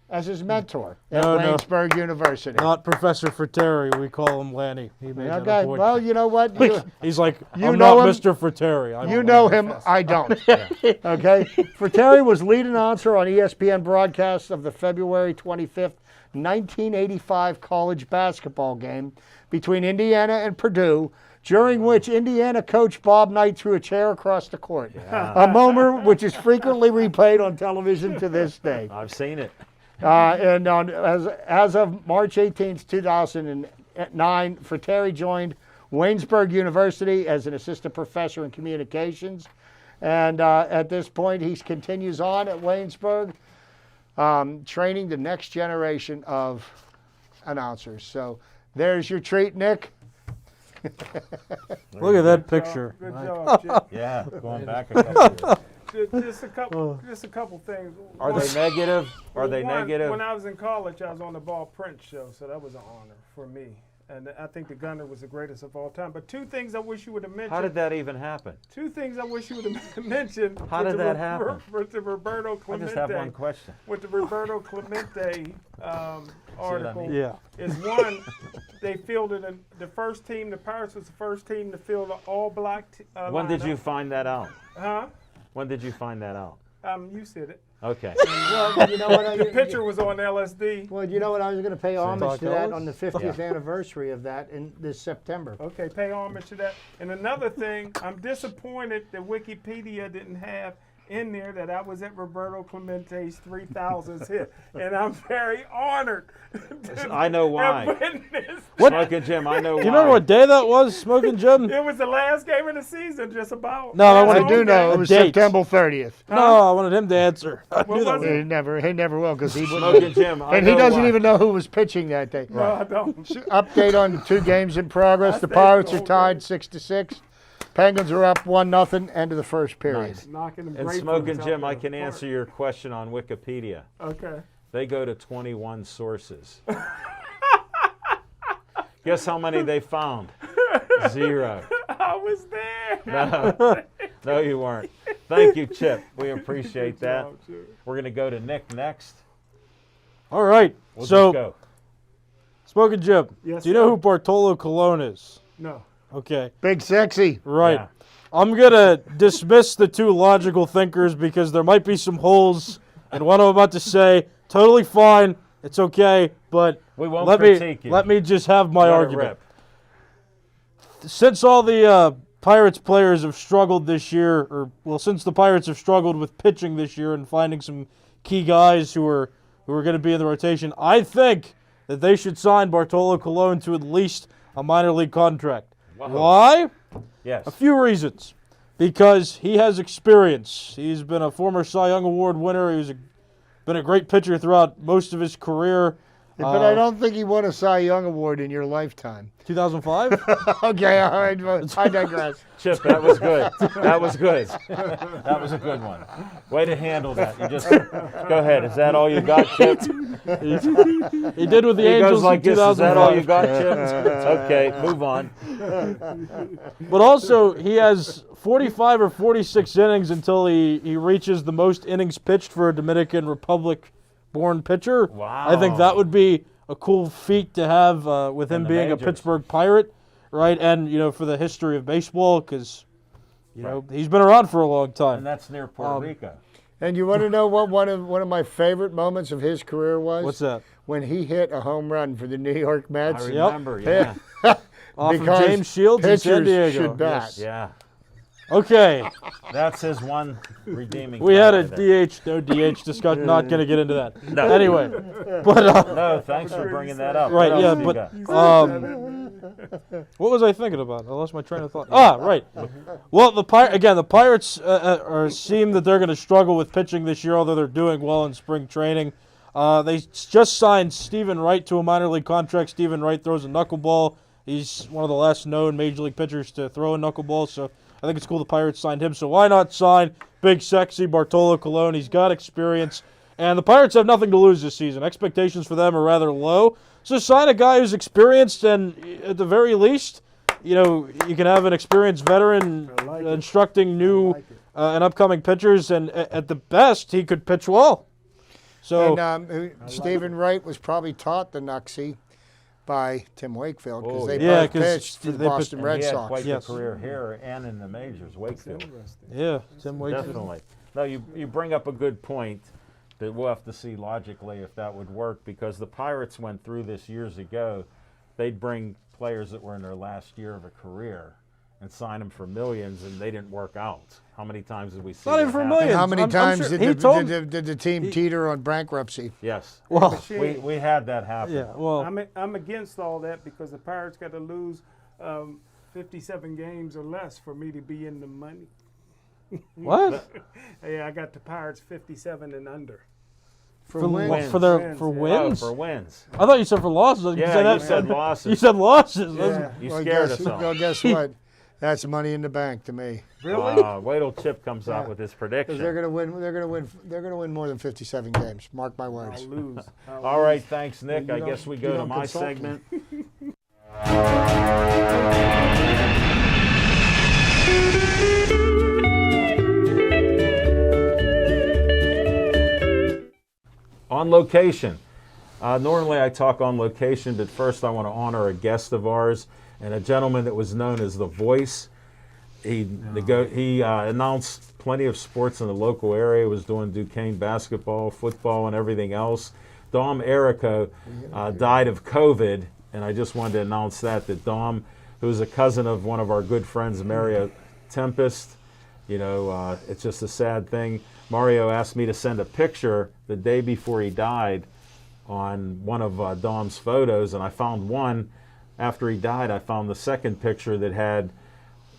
as his mentor at No. Waynesburg University. Not Professor Fratteri. We call him Lanny. He made that Okay, a point. well, you know what? He's like, you I'm know not him. Mr. Fratteri. I'm You Lanny know him, Professor." I don't. Okay? Fratteri was lead announcer on ESPN broadcasts of the February 25th, 1985 college basketball game between Indiana and Purdue, during which Indiana coach Bob Knight threw a chair across the court. A moment which is frequently replayed on television to this day. I've seen it. And as of March 18th, 2009, Fratteri joined Waynesburg University as an assistant professor in communications. And at this point, he continues on at Waynesburg, training the next generation of announcers. So there's your treat, Nick. Look at that picture. Good job, Chip. Yeah, going back a couple years. Just a couple things. Are they negative? Are they One, negative? When I was in college, I was on the Ball Print show, so that was an honor for me. And I think the Gunner was the greatest of all time. But two things I wish you would have mentioned. How did that even happen? Two things I wish you would have mentioned. How did that happen? With the Roberto I Clemente. just have one question. With the Roberto Clemente article. Yeah. Is one, they fielded the first team. The Pirates was the first team to field an all-black. When did lineup. you find that out? Huh? When did you find that out? You said it. Okay. Well, you know what? The pitcher was on LSD. Well, you know what? I was going to pay homage to that Ellis? on the 50th anniversary of that in this September. Okay, pay homage to that. And another thing, I'm disappointed that Wikipedia didn't have in there that I was at Roberto Clemente's 3000s hit. And I'm very honored. I know why. What? Smoking Jim, I know why. Do you remember what day that was, Smoking Jim? It was the last game of the season, just about. No, I wanna I do know it was Date. September 30th. No, I wanted him to answer. I What knew that was was- it? He never will because he wouldn't. Smoking Jim, I And he know doesn't why. even know who was pitching that day. No, I don't. Update on the 2 games in progress. The think Pirates so. are tied 6-6. Penguins are up 1-0. End of the first period. Nice. Knocking them And grapefruits Smoking out Jim, there I can apart. answer your question on Wikipedia. Okay. They go to 21 sources. Guess how many they found? 0. I was there. No, you weren't. Thank you, Chip. We appreciate Good that. job, Chip. We're going to go to Nick next. All right. We'll So, just go. Smoking Jim, Yes, do you know sir. who Bartolo Colon is? No. Okay. Big sexy. Right. Yeah. I'm going to dismiss the 2 logical thinkers because there might be some holes in what I'm about to say. Totally fine. It's okay. But We won't let critique me you. let me just have my Let it argument. rip. Since all the Pirates players have struggled this year, since the Pirates have struggled with pitching this year and finding some key guys who are going to be in the rotation, I think that they should sign Bartolo Colon to at least a minor league contract. Wow. Why? Yes. A few reasons. Because he has experience. He's been a former Cy Young Award winner. He's been a great pitcher throughout most of his career. But I don't think he won a Cy Young Award in your lifetime. 2005? Okay, all right. Well, I digress. Chip, that was good. That was good. That was a good one. Way to handle that. You just go ahead. Is that all you got, Chip? He did with the He Angels goes like in this. Is that all you 2005. got, Chip? Okay, move on. But also, he has 45 or 46 innings until he reaches the most innings pitched for a Dominican Republic-born pitcher. Wow. I think that would be a cool feat to have with him the being majors. a Pittsburgh Pirate, right? And, for the history of baseball, because, he's been around for a long And time. that's near Puerto Rico. And you want to know what one of my favorite moments of his career was? What's that? When he hit a home run for the New York I Mets. remember, yeah. Off of Because James Shields in San pitchers Diego. should bat. Yes. Yeah. Okay. That's his one redeeming We had a factor there. DH, no DH discussion. Not going to get into that. No. Anyway, but No, thanks for bringing that up. right, What yeah, else you but got? what was I thinking about? I lost my train of thought. Right. Well, the Pirates seem that they're going to struggle with pitching this year, although they're doing well in spring training. They just signed Stephen Wright to a minor league contract. Stephen Wright throws a knuckleball. He's one of the last known major league pitchers to throw a knuckleball, so I think it's cool the Pirates signed him. So why not sign big, sexy Bartolo Colon? He's got experience. And the Pirates have nothing to lose this season. Expectations for them are rather low. So sign a guy who's experienced, and at the very least, you can have an experienced veteran instructing new and upcoming pitchers. And at the best, he could pitch well. So And Stephen Wright was probably taught the Knucksy by Tim Wakefield because Oh, they yeah, both 'cause pitched for the they pitched- Boston And Red he had Sox. quite Yes. the career here and in the majors, Wakefield. yeah, Tim Wakefield. Definitely. No, you bring up a good point that we'll have to see logically if that would work, because the Pirates went through this years ago. They'd bring players that were in their last year of a career and sign them for millions, and they didn't work out. How many times did we see Not that even for happen? millions. And how many I'm times sure- did, he the, told- did the team teeter on bankruptcy? Yes. Well, We had that happen. yeah, well, I'm against all that because the Pirates got to lose 57 games or less for me to be in the money. what? Yeah, I got the Pirates 57 and under. For wins. for their Wins, for yeah. wins? Oh, for wins. I thought you said for losses. Yeah, you that- said losses. You said losses. Yeah. You Well, scared guess, us all. well, guess what? That's money in the bank to me. Really? Wait till Chip comes out Yeah. with his Because prediction. they're gonna win. They're gonna win more than 57 games. Mark my words. I'll lose. All right, thanks, Nick. You I don't- guess we you go to don't my consult me. segment. On location. Normally I talk on location, but first I want to honor a guest of ours and a gentleman that was known as The Voice. He announced plenty of sports in the local area, was doing Duquesne basketball, football, and everything else. Dom Errico died of COVID, and I just wanted to announce that Dom, who's a cousin of one of our good friends, Mario Tempest, it's just a sad thing. Mario asked me to send a picture the day before he died on one of Dom's photos, and I found one. After he died, I found the second picture that had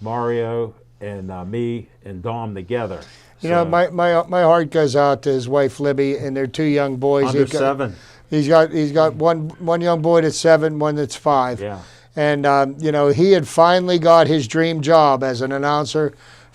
Mario and me and Dom together. You know, my heart goes out to his wife Libby and their two young boys. Under 7. He's got one young boy that's 7, one that's 5. Yeah. And he had finally got his dream job as an announcer.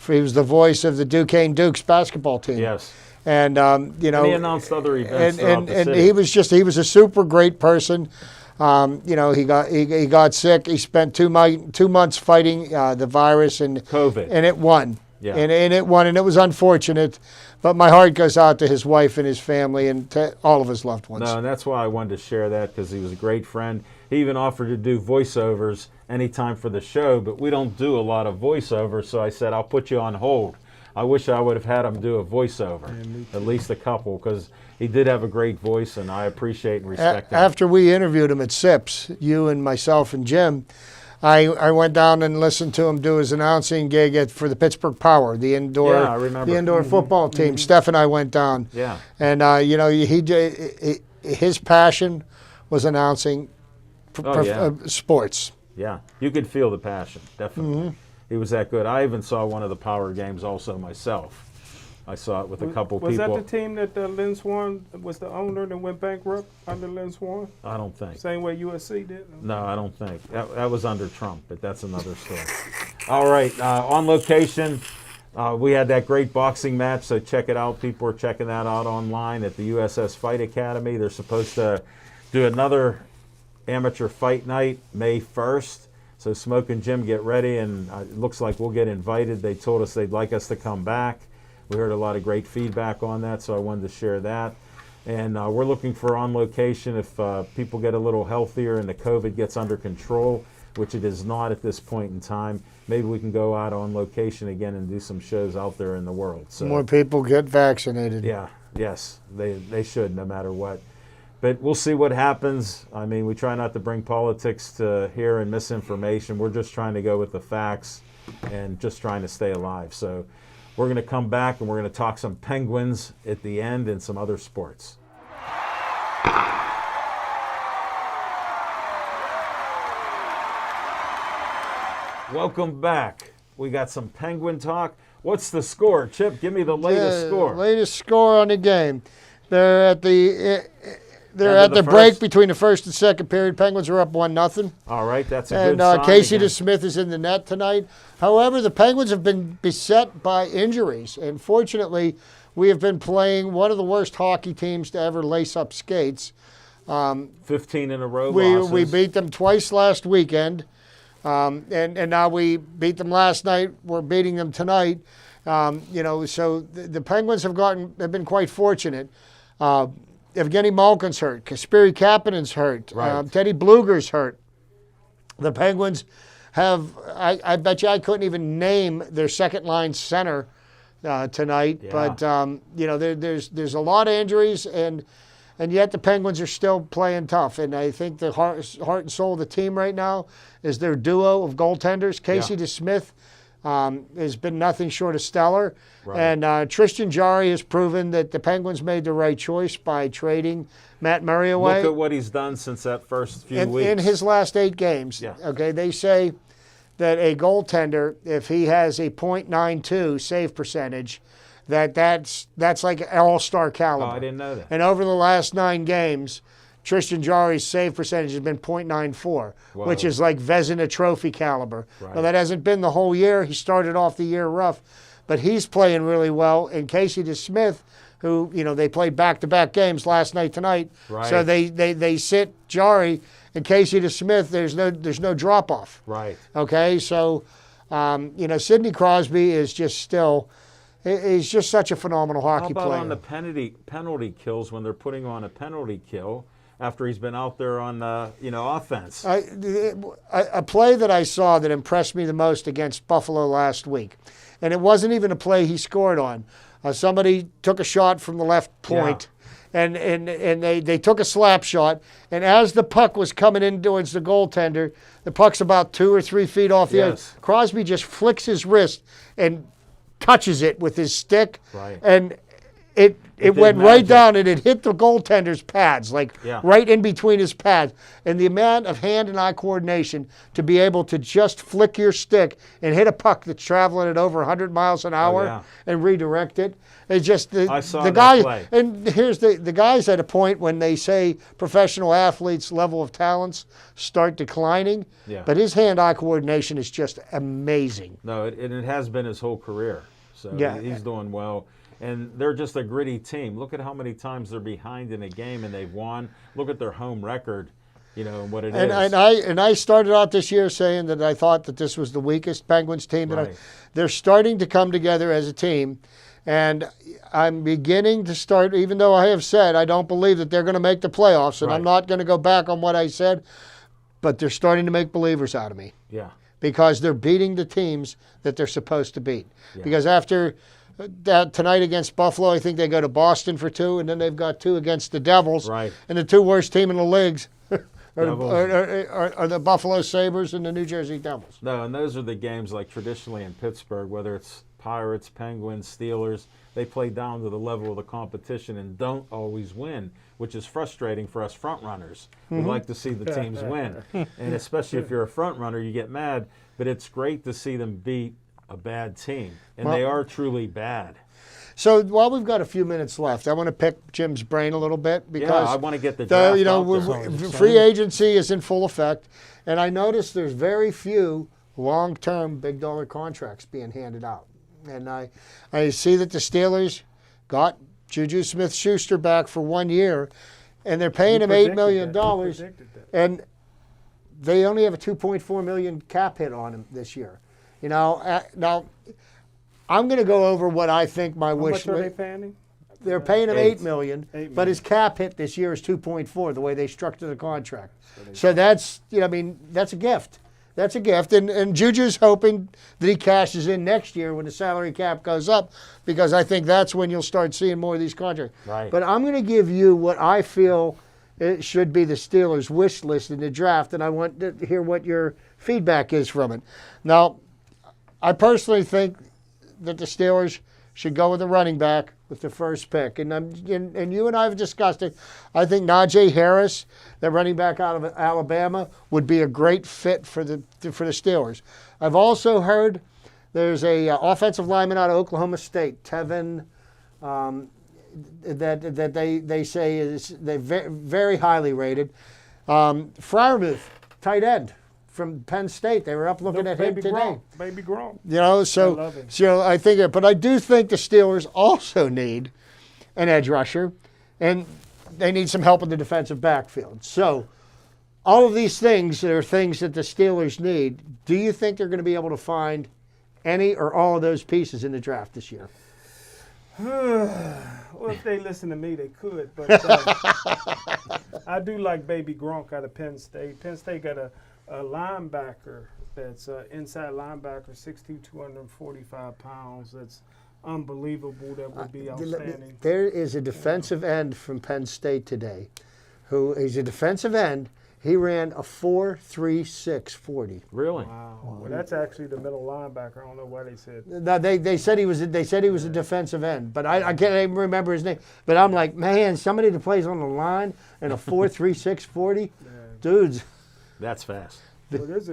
He was the voice of the Duquesne Dukes basketball team. Yes. And And he announced other events throughout the and city. he was a super great person. He got sick. He spent 2 months fighting the virus and COVID. and it won. Yeah. And it won, and it was unfortunate. But my heart goes out to his wife and his family and to all of his loved ones. No, and that's why I wanted to share that, because he was a great friend. He even offered to do voiceovers anytime for the show, but we don't do a lot of voiceovers, so I said, I'll put you on hold. I wish I would have had him do a voiceover, at least a couple, because he did have a great voice, and I appreciate and respect him. After we interviewed him at SIPS, you and myself and Jim, I went down and listened to him do his announcing gig for the Pittsburgh Power, the indoor Yeah, I remember. the indoor football team. Steph and I went down. Yeah. And his passion was announcing sports. Yeah, you could feel the passion, definitely. Mm-hmm. He was that good. I even saw one of the Power games also myself. I saw it with a couple Was people. that the team that Lynn Swan was the owner and went bankrupt under Lynn Swan? I don't think. Same way USC did? No, I don't think. That was under Trump, but that's another story. All right, on location, we had that great boxing match, so check it out. People are checking that out online at the USS Fight Academy. They're supposed to do another amateur fight night May 1st. So Smoke and Jim, get ready, and it looks like we'll get invited. They told us they'd like us to come back. We heard a lot of great feedback on that, so I wanted to share that. And we're looking for on location if people get a little healthier and the COVID gets under control, which it is not at this point in time. Maybe we can go out on location again and do some shows out there in the world. So More people get vaccinated. yeah, yes, they should, no matter what. But we'll see what happens. I mean, we try not to bring politics to here and misinformation. We're just trying to go with the facts and just trying to stay alive. So we're going to come back and we're going to talk some Penguins at the end and some other sports. Welcome back. We got some Penguin talk. What's the score? Chip, give me the latest score. Latest score on the game. They're at the End of the break first. between the first and second period. Penguins are up 1-0. All right, that's a And good sign. Casey again. DeSmith is in the net tonight. However, the Penguins have been beset by injuries. And fortunately, we have been playing one of the worst hockey teams to ever lace up skates. 15 in a row We losses. beat them twice last weekend. And now we beat them last night. We're beating them tonight. So the Penguins have been quite fortunate. Evgeny Malkin's hurt. Kasperi Kapanen's hurt. Right. Teddy Bluger's hurt. The Penguins have, I bet you I couldn't even name their second line center tonight. Yeah. But, there's a lot of injuries, and yet the Penguins are still playing tough. And I think the heart and soul of the team right now is their duo of goaltenders. Casey DeSmith has been nothing short of stellar. Right. And Tristan Jarry has proven that the Penguins made the right choice by trading Matt Murray away. Look at what he's done since that first few weeks. In his last 8 games. Yeah. Okay, they say that a goaltender, if he has a .92 save percentage, that's like an all-star caliber. Oh, I didn't know that. And over the last 9 games, Tristan Jarry's save percentage has been .94, Wow. which is like Vezina Trophy caliber. Right. Now, that hasn't been the whole year. He started off the year rough, but he's playing really well. And Casey DeSmith, who, they played back-to-back games last night, tonight. Right. So they sit Jarry and Casey DeSmith. There's no drop-off. Right. Okay, so, Sidney Crosby is just still – he's just such a phenomenal How hockey about player. on the penalty kills when they're putting on a penalty kill after he's been out there on offense? A play that I saw that impressed me the most against Buffalo last week, and it wasn't even a play he scored on. Somebody took a shot from the left point, and they took a slap shot, and as the puck was coming in towards the goaltender, the puck's about 2 or 3 feet off the edge. Crosby just flicks his wrist and touches it with his stick, Right. and it went right down, and it hit the goaltender's pads, right in between his pads. And the amount of hand and eye coordination to be able to just flick your stick and hit a puck that's traveling at over 100 miles an hour and redirect it. It's just I saw the that guy. play. And here's the guys at a point when they say professional athletes' level of talents start declining. Yeah. But his hand-eye coordination is just amazing. No, it has been his whole career. So he's doing well. And they're just a gritty team. Look at how many times they're behind in a game and they've won. Look at their home record, and what it is. And I started out this year saying that I thought that this was the weakest Penguins team. They're starting to come together as a team. And I'm beginning to start, even though I have said I don't believe that they're going to make the playoffs, and I'm not going to go back on what I said, but they're starting to make believers out of me. Yeah. Because they're beating the teams that they're supposed to beat. Yeah. Because after that tonight against Buffalo, I think they go to Boston for 2, and then they've got 2 against the Devils. Right. And the 2 worst team in the leagues are the Buffalo Sabres and the New Jersey Devils. No, and those are the games like traditionally in Pittsburgh, whether it's Pirates, Penguins, Steelers, they play down to the level of the competition and don't always win, which is frustrating for us front runners. We'd like to see the teams win. And especially if you're a front runner, you get mad. But it's great to see them beat a bad team. And they are truly bad. So while we've got a few minutes left, I want to pick Jim's brain a little bit because I want to get the draft out there. Free agency is in full effect, and I noticed there's very few long-term big-dollar contracts being handed out. And I see that the Steelers got Juju Smith-Schuster back for 1 year, and they're paying him $8 million, and they only have a $2.4 million cap hit on him this year. Now I'm going to go over what I think my wish. How much are they paying him? They're paying him $8 million, but his cap hit this year is 2.4. The way they structured the contract, so that's that's a gift. That's a gift, and Juju's hoping that he cashes in next year when the salary cap goes up, because I think that's when you'll start seeing more of these contracts. Right. But I'm going to give you what I feel it should be the Steelers' wish list in the draft, and I want to hear what your feedback is from it. Now, I personally think that the Steelers should go with a running back with the first pick. And you and I have discussed it. I think Najee Harris, that running back out of Alabama, would be a great fit for the Steelers. I've also heard there's a offensive lineman out of Oklahoma State, Tevin, that they say they're very highly rated. Freiermuth, tight end from Penn State. They were up looking at him today. Baby Gronk. So I think, but I do think the Steelers also need an edge rusher, and they need some help in the defensive backfield. So all of these things are things that the Steelers need. Do you think they're going to be able to find any or all of those pieces in the draft this year? Well, if they listen to me, they could. But I do like Baby Gronk out of Penn State. Penn State got a linebacker that's inside linebacker, 6'2", 245 pounds. That's unbelievable. That would be outstanding. There is a defensive end from Penn State today who is a defensive end. He ran a 4.36 40. Really? Wow. Well, that's actually the middle linebacker. I don't know why they said. No, they said he was a defensive end, but I can't even remember his name. But I'm like, man, somebody that plays on the line and a 4.36 40, dudes. That's fast. Well, there's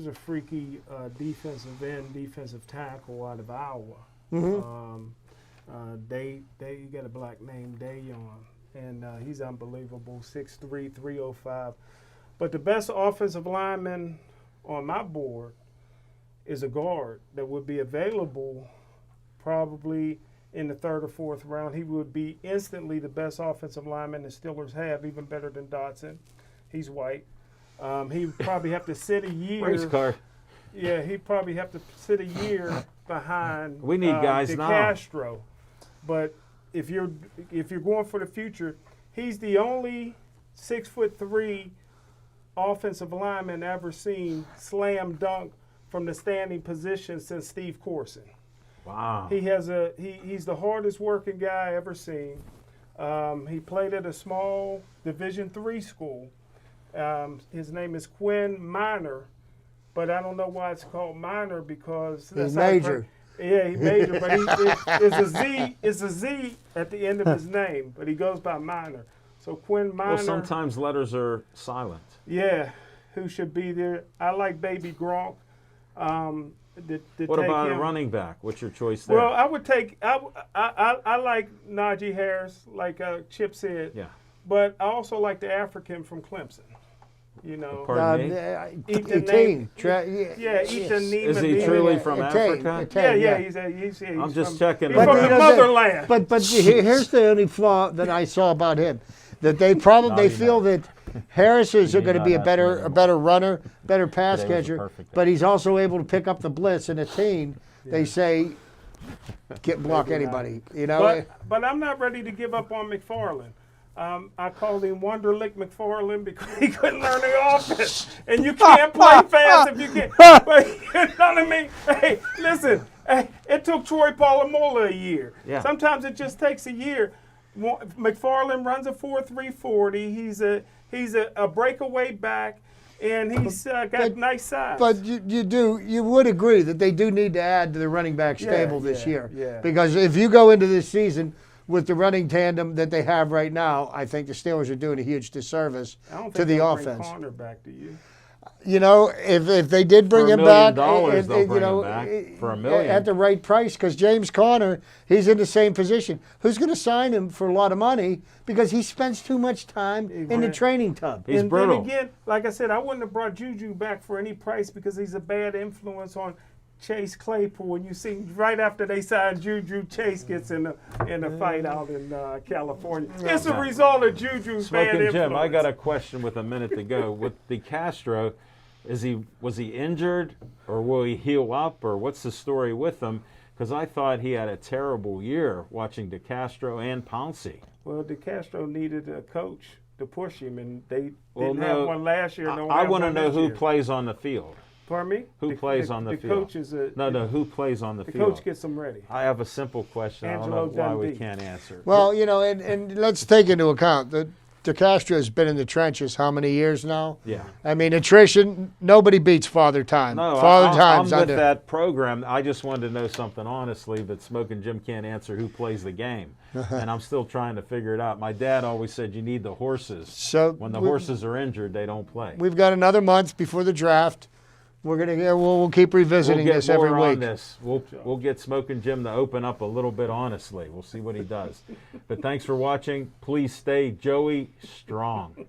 a freaky defensive end, defensive tackle out of Iowa. Mm-hmm. You got a black name, Dayon, and he's unbelievable, 6'3", 305. But the best offensive lineman on my board is a guard that would be available probably in the 3rd or 4th round. He would be instantly the best offensive lineman the Steelers have, even better than Dotson. He's white. He would probably have to sit a year. Race car. Yeah, he'd probably have to sit a year behind. We need guys now. Castro, but if you're going for the future, he's the only 6'3" offensive lineman ever seen slam dunk from the standing position since Steve Corson. Wow. He's the hardest working guy I ever seen. He played at a small Division III school. His name is Quinn Minor, but I don't know why it's called Minor because he's major. Yeah, he major, but it's a Z at the end of his name, but he goes by Minor. So Quinn Minor. Well, sometimes letters are silent. Yeah, who should be there? I like Baby Gronk. What about a running back? What's your choice there? Well, I would take. I like Najee Harris, like Chip said. Yeah. But I also like the African from Clemson. You know, Pardon me? Ethan. Ethan. Is he truly from Africa? Yeah. I'm just checking. He's from the motherland. But here's the only flaw that I saw about him, that they probably feel that Harris is going to be a better runner, better pass catcher, but he's also able to pick up the blitz in a team. They say can't block anybody. You know. But I'm not ready to give up on McFarland. I called him Wonderlick McFarland because he couldn't learn the offense. And you can't play fast if you can't. But you know what I mean? Hey, listen. Hey, it took Troy Polamalu a year. Yeah. Sometimes it just takes a year. McFarland runs a 4.3 40. He's a breakaway back, and he's got nice size. But you would agree that they do need to add to the running back stable this year. Yeah. Because if you go into this season with the running tandem that they have right now, I think the Steelers are doing a huge disservice to the offense. I don't think they'll bring Connor back to you. You know, if they did bring him back, they'll bring him back for $1 million at the right price, because James Conner, he's in the same position. Who's going to sign him for a lot of money because he spends too much time in the training tub? He's brutal. And again, like I said, I wouldn't have brought Juju back for any price because he's a bad influence on Chase Claypool. And you see, right after they signed Juju, Chase gets in a fight out in California. It's a result of Juju's bad influence. Jim, I got a question with a minute to go. With the Castro, was he injured, or will he heal up, or what's the story with him? Because I thought he had a terrible year watching DeCastro and Pouncey. Well, DeCastro needed a coach to push him, and they didn't have one last year. I want to know who plays on the field. Pardon me? Who plays on the field? Coach is who plays on the field? The coach gets them ready. I have a simple question. Angelo I don't know why we Dundee. can't answer. Well, you know, and let's take into account that DeCastro has been in the trenches how many years now? Yeah. I mean, attrition, nobody beats Father Time. No, Father Time's I'm with that program. I just wanted to know something honestly, but Smoking Jim can't answer who plays the game. And I'm still trying to figure it out. My dad always said you need the horses. So when the horses are injured, they don't play. We've got another month before the draft. We'll keep revisiting this every week. On this. We'll get Smoking Jim to open up a little bit honestly. We'll see what he does. But thanks for watching. Please stay Joey strong.